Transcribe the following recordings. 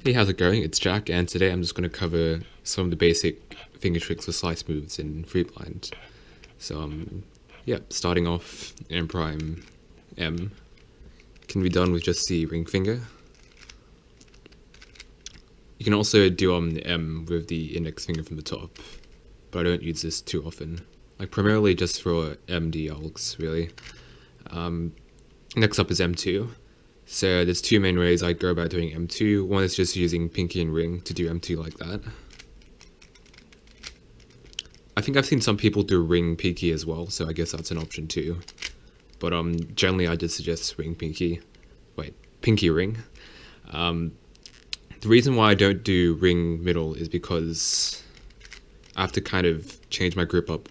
Hey, how's it going? It's Jack, and today I'm just going to cover some of the basic finger tricks for slice moves in free blind. So, yeah, starting off, M prime M can be done with just the ring finger. You can also do M with the index finger from the top, but I don't use this too often. Like primarily just for MD algs, really. Next up is M2. So there's two main ways I'd go about doing M2. One is just using pinky and ring to do M2 like that. I think I've seen some people do ring pinky as well, so I guess that's an option too. But generally I just suggest ring pinky. Wait, pinky ring. The reason why I don't do ring middle is because I have to kind of change my grip up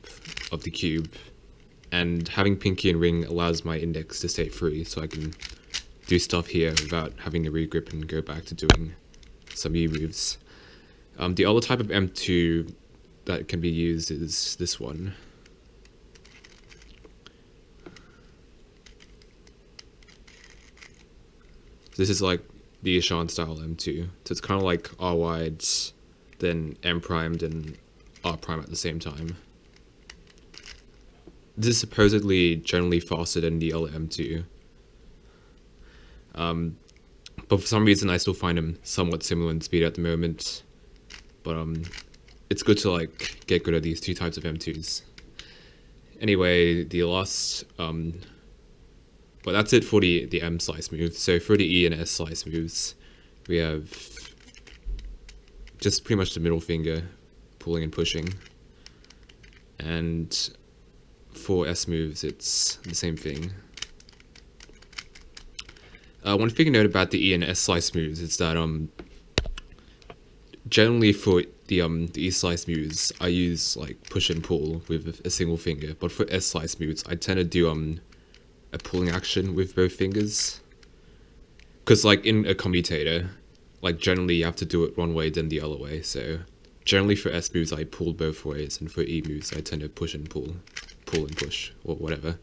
of the cube, and having pinky and ring allows my index to stay free, so I can do stuff here without having to regrip and go back to doing some U moves. The other type of M2 that can be used is this one. This is like the Ishan style M2, so it's kind of like R wide, then M primed and R prime at the same time. This is supposedly generally faster than the other M2. But for some reason I still find them somewhat similar in speed at the moment. But it's good to like get good at these two types of M2s. Anyway, the last but that's it for the M slice move. So for the E and S slice moves, we have just pretty much the middle finger pulling and pushing. And for S moves, it's the same thing. One thing to note about the E and S slice moves is that generally for the E slice moves, I use like push and pull with a single finger, but for S slice moves, I tend to do a pulling action with both fingers. Cause like in a commutator, like generally you have to do it one way then the other way. So generally for S moves, I pull both ways, and for E moves, I tend to push and pull and push, or whatever.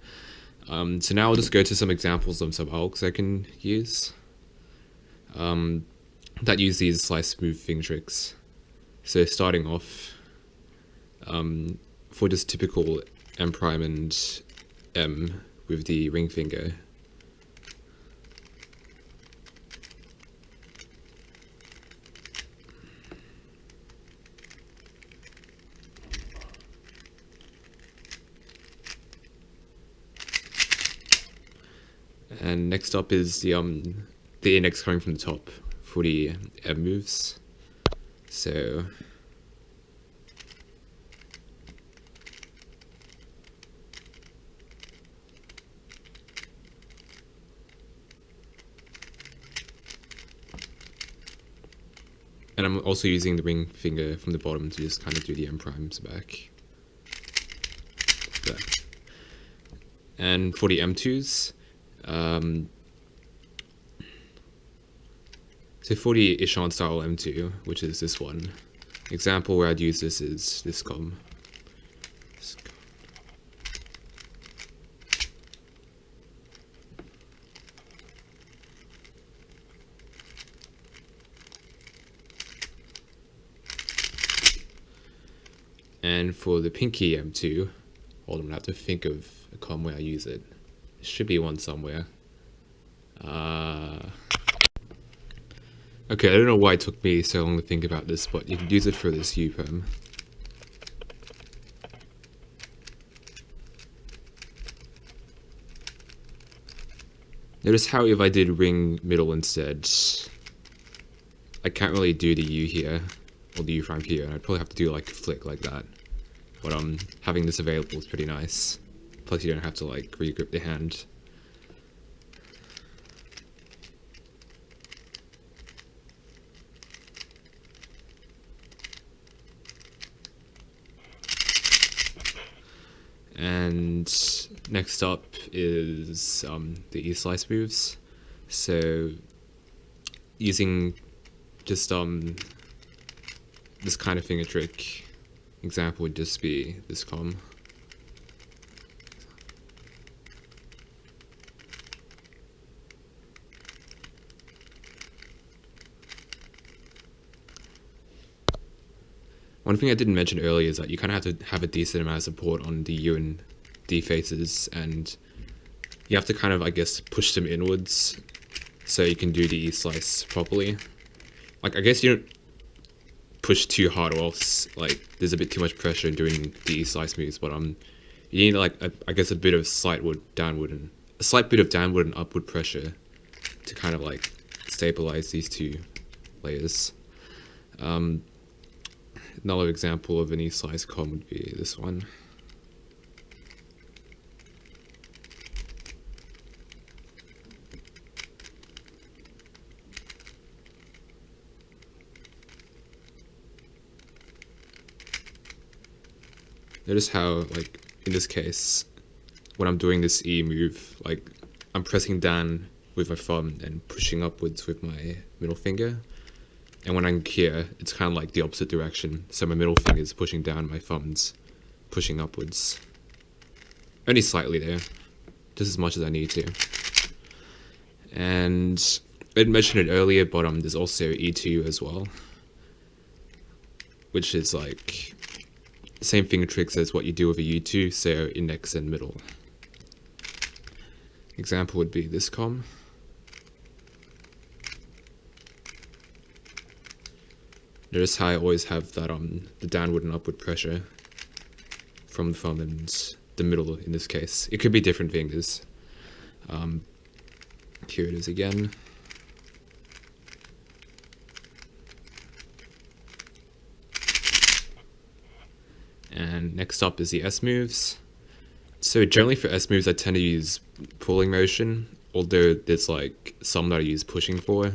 So now I'll just go to some examples of some algs I can use that use these slice move finger tricks. So starting off, for just typical M prime and M with the ring finger. And next up is the index coming from the top for the M moves. So and I'm also using the ring finger from the bottom to just kind of do the M primes back. There. And for the M2s, so for the Ishan style M2, which is this one, example where I'd use this is this com. And for the pinky M2, hold on, I have to think of a com where I use it. There should be one somewhere. Okay, I don't know why it took me so long to think about this, but you can use it for this U perm. Notice how if I did ring middle instead, I can't really do the U here, or the U prime here, and I'd probably have to do like a flick like that. But having this available is pretty nice. Plus you don't have to like re-grip the hand. And next up is the E slice moves. So using just this kind of finger trick, example would just be this com. One thing I didn't mention earlier is that you kind of have to have a decent amount of support on the U and D faces, and you have to kind of, I guess, push them inwards so you can do the E slice properly. Like, I guess you don't push too hard, or else like there's a bit too much pressure in doing the E slice moves. But you need like I guess a bit of slight bit of downward and upward pressure to kind of like stabilize these two layers. Another example of an E slice com would be this one. Notice how, like, in this case, when I'm doing this E move, like, I'm pressing down with my thumb and pushing upwards with my middle finger. And when I'm here, it's kind of like the opposite direction. So my middle finger is pushing down, my thumb's pushing upwards. Only slightly there, just as much as I need to. And I didn't mention it earlier, but there's also E2 as well, which is like same Fingertricks as what you do with a U2, so index and middle. Example would be this com. Notice how I always have that the downward and upward pressure from the thumb and the middle in this case. It could be different fingers. Here it is again. And next up is the S moves. So generally for S moves I tend to use pulling motion, although there's like some that I use pushing for.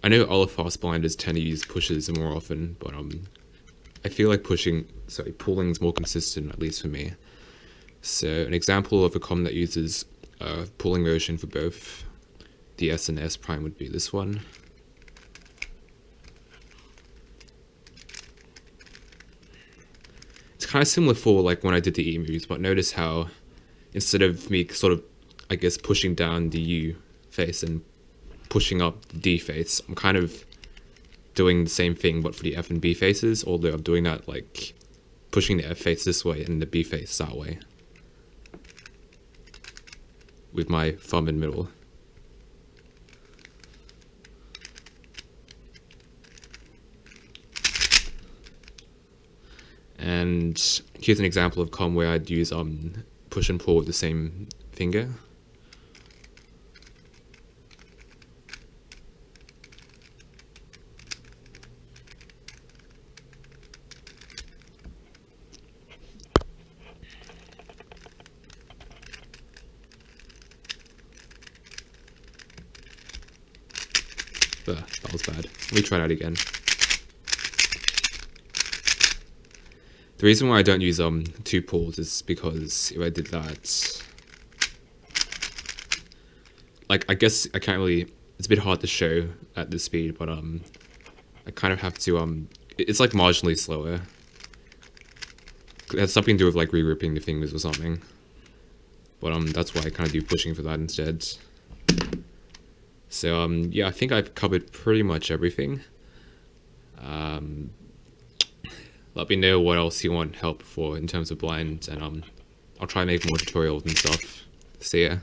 I know other fast blinders tend to use pushes more often, but I feel like pulling is more consistent, at least for me. So an example of a com that uses pulling motion for both the S and S prime would be this one. It's kind of similar for like when I did the E moves, but notice how instead of me sort of, I guess, pushing down the U face and pushing up the D face, I'm kind of doing the same thing but for the F and B faces, although I'm doing that like pushing the F face this way and the B face that way with my thumb and middle. And here's an example of com where I'd use push and pull with the same finger. That was bad. Let me try that again. The reason why I don't use two pulls is because if I did that, like, I guess I can't really, it's a bit hard to show at this speed, but I kind of have to it's like marginally slower. It has something to do with like re-gripping the fingers or something, but that's why I kind of do pushing for that instead. So yeah, I think I've covered pretty much everything. Let me know what else you want help for in terms of blinds, and I'll try and make more tutorials and stuff. See ya.